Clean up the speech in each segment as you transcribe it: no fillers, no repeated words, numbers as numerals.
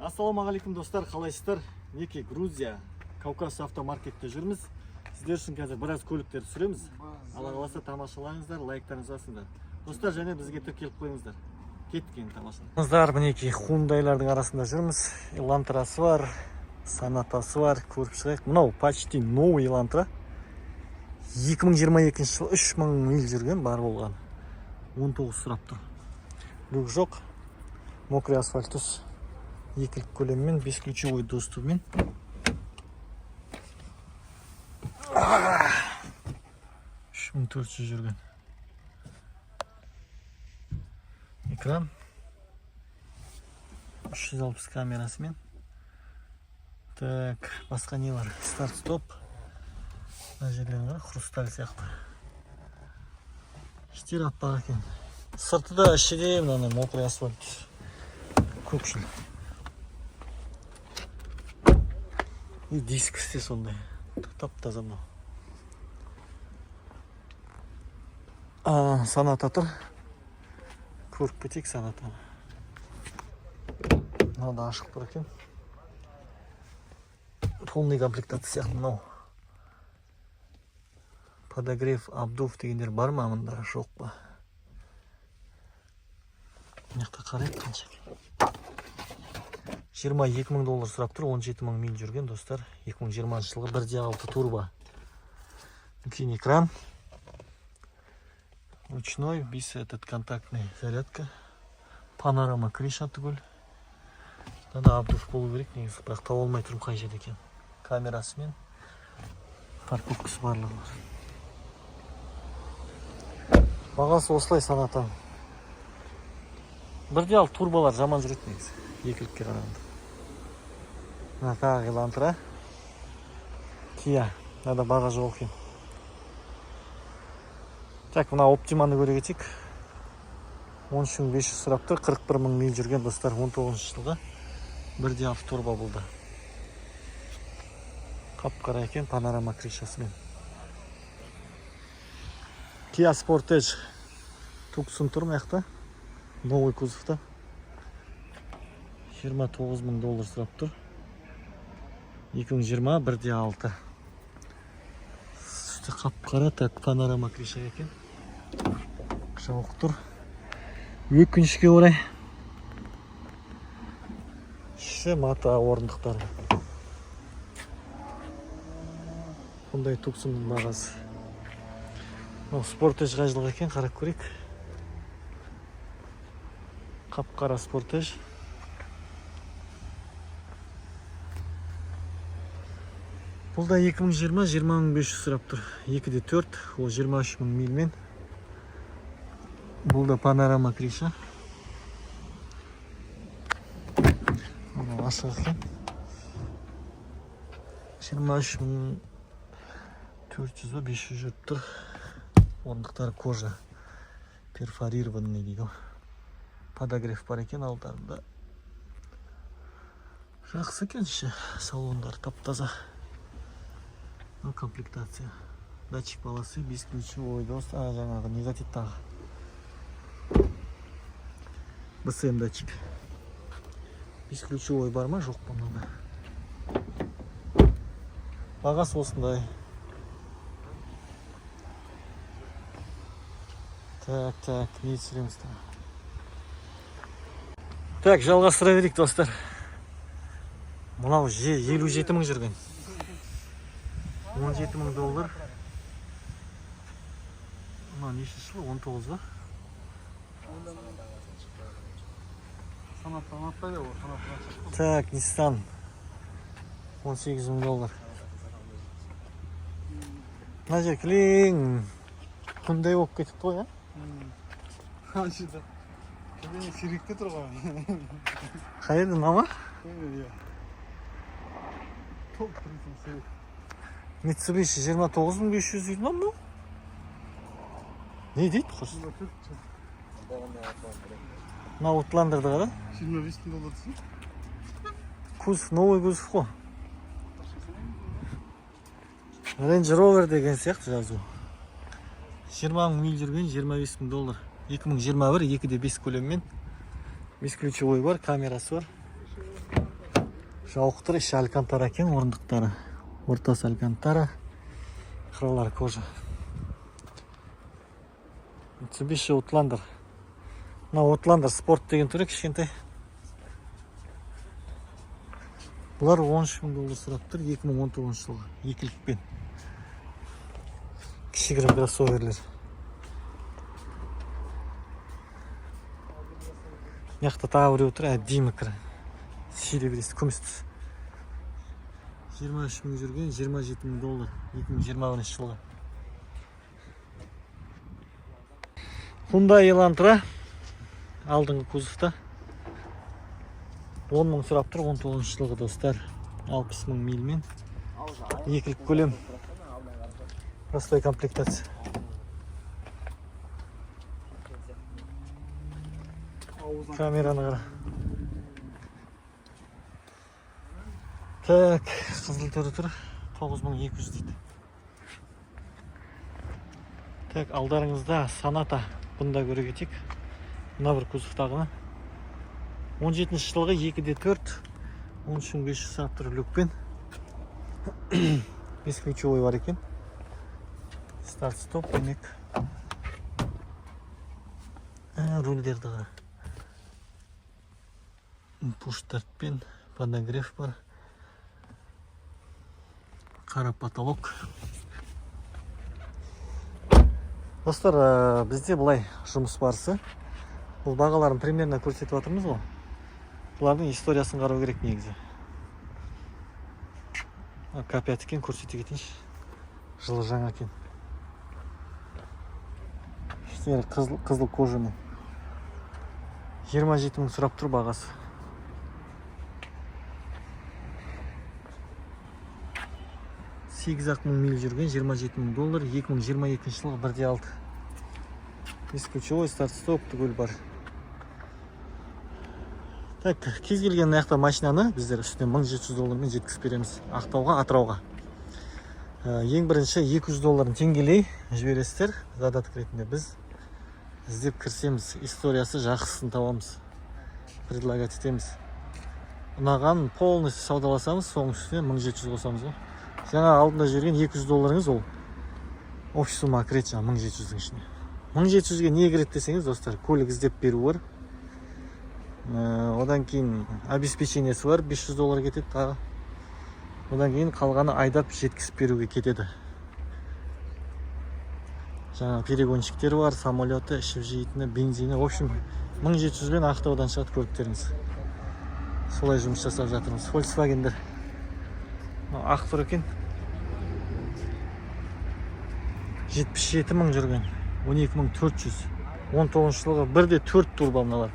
Ассалаумағалейкум достар, қалайсыздар? Неке Грузия, Кавказ автомаркетте жүрміз. Сіздер үшін қазір біраз көліктер түсіреміз. Алла қаласа тамашалаңыздар, лайктарыңызды басыңыздар. Достар, және бізге тіркеліп қойыңыздар. Кеттік енді тамашалаңыздар. Мінекей Hyundai'лардың арасында жүрміз. Elantra'сы бар, Sonata'сы бар, көріп шығайық. Мынау почти новый Elantra. 2022 жылы 3000 миль жүрген, бар болған. 19 сұрап тұр. Люк жоқ. Мокрый асфальт түс. Екілік көлеммен, бесключевой доступымен. 3400 жүрген. Экран. 360 камерасымен. Так, басқа не бар? Старт-стоп. Мына жерлерге хрусталь сияқты. Іштер аппақ екен. Сыртыда ішіде мынаны мокрый асфальт. Көкшіл. И дискісте сондай. Тап-таза мынау. Sonata тұр. Көріп кетейік Sonata. Мынау да ашық тұр екен. Полный комплектация сияқты мынау. Подогрев, обдув дегендер бар ма мында, жоқ па? Мынақты қарайық қанша. 22 000 доллар сұрап тұр, 17 000 миль жүрген достар. 2020 жылғы 1.6 турбо. Үлкен экран. Ручной, без этот контактный зарядка. Панорама крыша түгіл. Надо обдув болу керек, негізі, бірақ таба алмай тұрмын қай жерде екен. Камерасымен парковкасы барлығы бар. Бағасы осылай Sonata. 1.6 турболар жаман жүреді негізі. Екілікке қарағанда. Мына тағы Elantra. Kia. Надо баға жоқ екен. Так, мына Optima'ны көре кетейік. 13500 сұрап тұр, 41 000 миль жүрген достар. 19 жылғы 1.6 турбо болды. Қап-қара екен, панорама крышасымен. Kia Sportage Tucson тұр маяқта. Новый кузовта. 29 000 доллар сұрап тұр. 2020 1.6. Сүті қап-қара, так панорама крыша екен. Жауық тұр. Өкінішке орай. Іші мата орындықтары. Бұндай Tucsonның бағасы. Sportage қай екен, қарап көрейік. Қап-қара Sportage. Бұл да 2020 20500 сұрап тұр. 2.4, ол 23 000 мильмен. Бұл да панорама крыша. Ашық екен. 23 400-500 жүріп тұр. Орындықтары кожа. Перфорированный дейді. Подогрев бар екен алдарында. Жақсы екен іші. Салондар тап-таза. Комплектация. Датчик полосы, бесключевой доступ. Жаңағы негатив тағы. БСМ датчик. Бесключевой бар ма, жоқ па мынада. Бағасы осындай. Так, не түсіреміз. Так, жалғастыра берейік достар. Мынау 57 000 жүрген. 17 000 доллар. Мынау неше жылы? 19 ба? Так, Nissan. 18 000 доллар. Мына жер кілең. Hyundai болып кетіп қой, а? Қаншыда. Кілең сиректе тұр ғой. Қайырды, мама? Топ тұрсын сирек. Mitsubishi 29 500 дейді ма мынау? Не дейді құрсын? Мына Outlander'ды қара? 25 000 доллар түсін. Кузов, новый кузов қой. Range Rover деген сияқты жазу. 20 000 миль жүрген 25 000 доллар. 2021 2.5 көлеммен. Бесключевой бар, камерасы бар. Жауықтыр іші алькантара екен, орындықтары. Ортасы алькантара, қыралар кожа. Mitsubishi Outlander. Мына Outlander спорт деген түрі кішкентай. Бұлар $13,000 сұрап тұр, 2019 жылғы, екілікпен. Кішігірім кроссоверлер. Яқта тағы біреу тұр, әдемі кірі. Серебристі, күміс түс. 23,000 жүрген, $27,000, 2020 жылғы. Hyundai Elantra алдыңғы кузовта 10,000 сұрап тұр, 19 жылғы достар. 60,000 мильмен. Екілік көлем. Простой комплектация. Камераны қара. Так, қызыл түрі тұр. 9,200 дейді. Так, алдарыңызда Sonata. Бұнда көре кетек. Мына бір кузовтағыны. 17 жылғы 2D4. 13,500 сұрап тұр люкпен. 5 ключевой бар екен. Старт-стоп, демек. Рульдерді қара. Пуш-тартпен, подогрев бар. Қара потолок. Достар, бізде бұлай жұмыс барысы. Бұл бағаларын примерно көрсетіп жатырмыз ғой. Бұлардың историясын қарау керек негізі. К5 екен, көрсете кетейінші. Жылы жаңа екен. Іштері қызыл кожамен. 27,000 сұрап тұр бағасы. $8,000 миль жүрген, $27,000, 2022 жылғы 1.6. Ключевой старт-стоп түгел бар. Так, кез келген аяқта машинаны біздер үстіне $1,700 жеткізіп береміз. Ақтауға, Атырауға. Ең бірінші $200 теңгелей жібересіздер. Задаток ретінде біз іздеп кірсеміз, историясы жақсысын табамыз. Предлагать етеміз. Ұнаған полностью саудаласамыз, соның үстіне 1700 қосамыз ғой. Жаңа алдында жүрген $200 ол общий сумма кіреді жаңа 1700-дің ішіне. 1700-ге не кіреді десеңіз, достар, көлік іздеп беру бар. Одан кейін обеспечениесі бар, $500 кетеді тағы. Одан кейін қалғаны айдап жеткізіп беруге кетеді. Жаңа перегонщиктері бар, самолеты, ішіп жейтіні, бензині. В общем, 1700-бен Ақтаудан шығады көліктеріңіз. Солай жұмыс жасап жатырмыз. Volkswagen'дер. Ақ тұр екен. 77,000 жүрген. 12,400. 19 жылғы 1.4 турбо мыналар.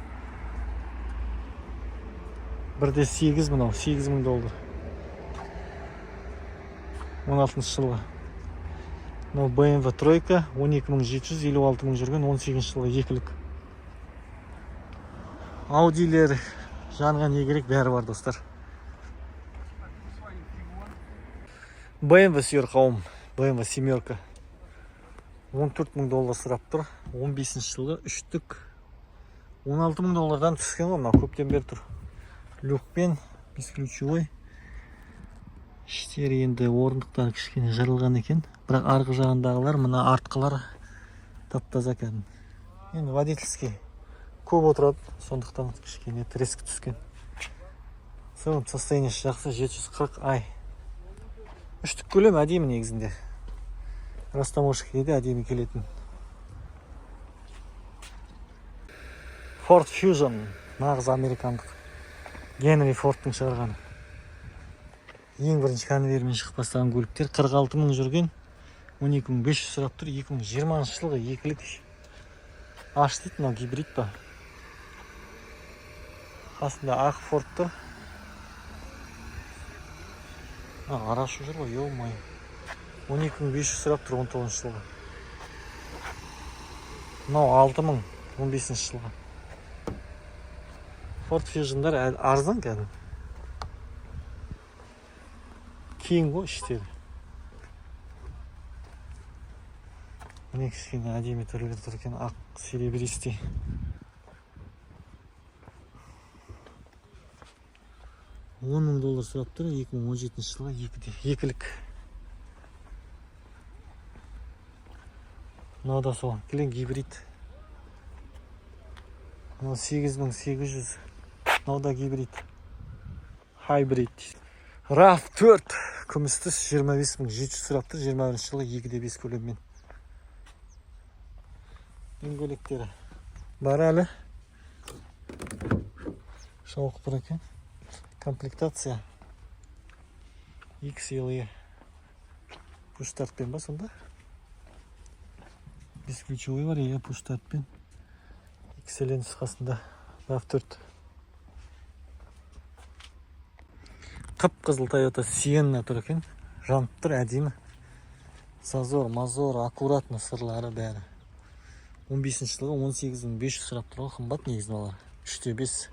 1.8 мынау, $8,000. 16 жылғы. Мынау BMW тройка, 12,700, 56,000 жүрген, 18 жылғы екілік. Audilер жанға не керек бәрі бар, достар. BMW сүйер қауым, BMW семерка. $14,000 сұрап тұр. 15 жылғы үштік. $16,000 түскен ғой, мына көптен бері тұр. Люкпен, бесключевой. Іштері енді орындықтары кішкене жырылған екен. Бірақ арғы жағындағылар, мына артқылар тап-таза кәдімгі. Енді водительский көп отырады, сондықтан кішкене треск түскен. Соғым состояниесі жақсы, 740 ай. Үштік көлем әдемі негізінде. Растамошқа де әдемі келетін. Ford Fusion, нағыз американдық. Генри Фордтың шығарғаны. Ең бірінші конвейермен шығып бастаған көліктер. 46,000 жүрген, 12,500 сұрап тұр. 2020 жылғы екілік. Аш дейді, мынау гибрид па. Қасында ақ Форд тұр. Арашу жүр ғой, ё-май. 12,500 сұрап тұр 19 жылғы. Мынау 6,000, 15 жылғы. Ford Fusion'дар арзан кәдім. Кейін ғой іштері. Міне кішкене әдемі түрлер тұр екен, ақ серебристый. $10,000 сұрап тұр. 2017 жылға екілік. Мынау да сол, кілең гибрид. Мынау 8800. Мынау да гибрид. Хайбрид. RAV4 күмістіс 25.700 сұрап тұр. 21 жылы 2.5 көлеммен. Дөңгелектері бар әлі. Шауқы тұр екен. Комплектация XLE пуштартпен ба сонда? Бесключевой бар, пуштартпен. XLE нұсқасында RAV4. Қып-қызыл Toyota Sienna тұр екен. Жанып тұр әдемі. Зазор, мазор, аккуратны сырлары бәрі. 15 жылға 18.500 сұрап тұр. Қымбат негізін алар. 3/5.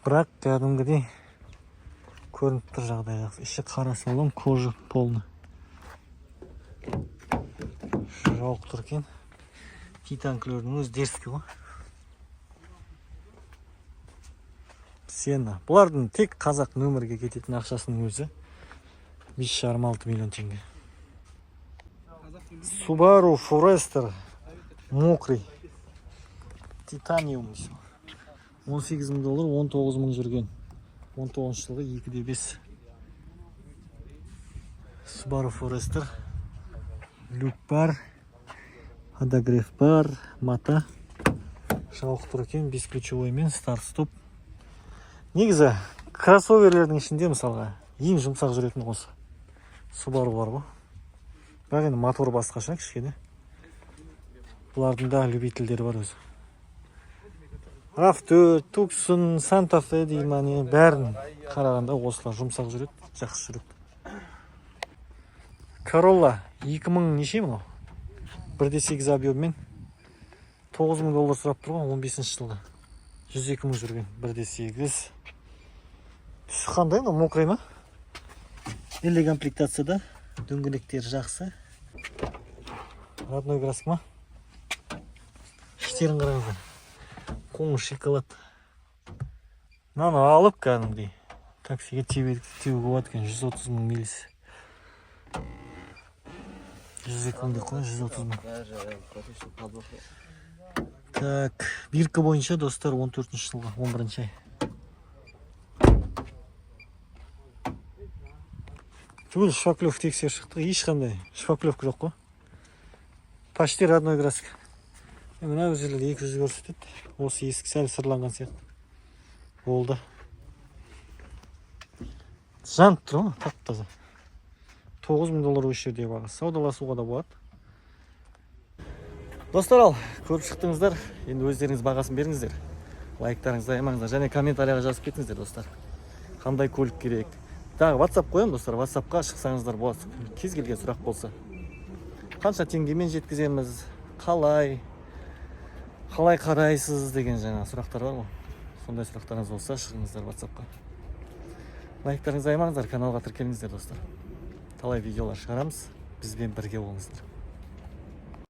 Бірақ кәдімгідей көрініп тұр жағдай жақсы. Іші қара салон, кожа полны. Жауық тұр екен. Титанкілердің өзі дерскі ғой. Сена. Бұлардың тек қазақ нөмірге кететін ақшасының өзі 5,5-6 миллион теңге. Subaru Forester мокрый. Титаниум. $18,000, $19,000 жүрген. 19 жылғы 2.5. Subaru Forester. Люк бар. Подогрев бар. Мата. Шауық тұр екен. Бесключевой мен старт-стоп. Негізі кроссоверлердің ішінде мысалға ең жұмсақ жүретін осы Subaru бар ғой. Бірақ енді мотор басқаша кішкене. Бұлардың да любительдері бар өзі. RAV4, Tucson, Santa Fe деймін, бәрін қарағанда осылар жұмсақ жүреді, жақсы жүреді. Corolla 2000 неше мынау? 1.8 объеммен $9,000 сұрап тұр ғой 15 жылға. 102 мың жүрген 1.8. Түсі қандай ма? Мокрый ма? Елі комплектацияда. Дөңгелектері жақсы. Родной краск ма? Іштерін қараңыздар. Қоңыр шоколад. Мынаны алып кәдімгідей таксиге теуге болады екен. 130 мың милис. 102 мыңды қой, 130 мың. Так, бирка бойынша достар 14 жылға 11 ай. Түгіл шпаклев тексер шықты, ешқандай шпаклевка жоқ қой. Почти родной краск. Мына өзерлерде 200 көрсетеді. Осы есік сәл сырланған сияқты. Болды. Жанып тұр ма? Тап-таза. $9,000 осы жерде бағасы. Саудаласуға да болады. Достар ал, көріп шықтыңыздар. Енді өздеріңіз бағасын беріңіздер. Лайктарыңызды аямаңыздар. Және комментарияға жазып кетіңіздер, достар. Қандай көлік керек? Тағы WhatsApp қоям, достар. WhatsAppқа шықсаңыздар болады. Кез келген сұрақ болса. Қанша теңгемен жеткіземіз? Қалай қарайсыз деген жаңа сұрақтар бар ғой. Сондай сұрақтарыңыз болса, шығыңыздар WhatsAppқа. Лайктарыңызды аямаңыздар, каналға тіркеліңіздер, достар. Талай видеолар шығарамыз. Бізбен бірге болыңыздар.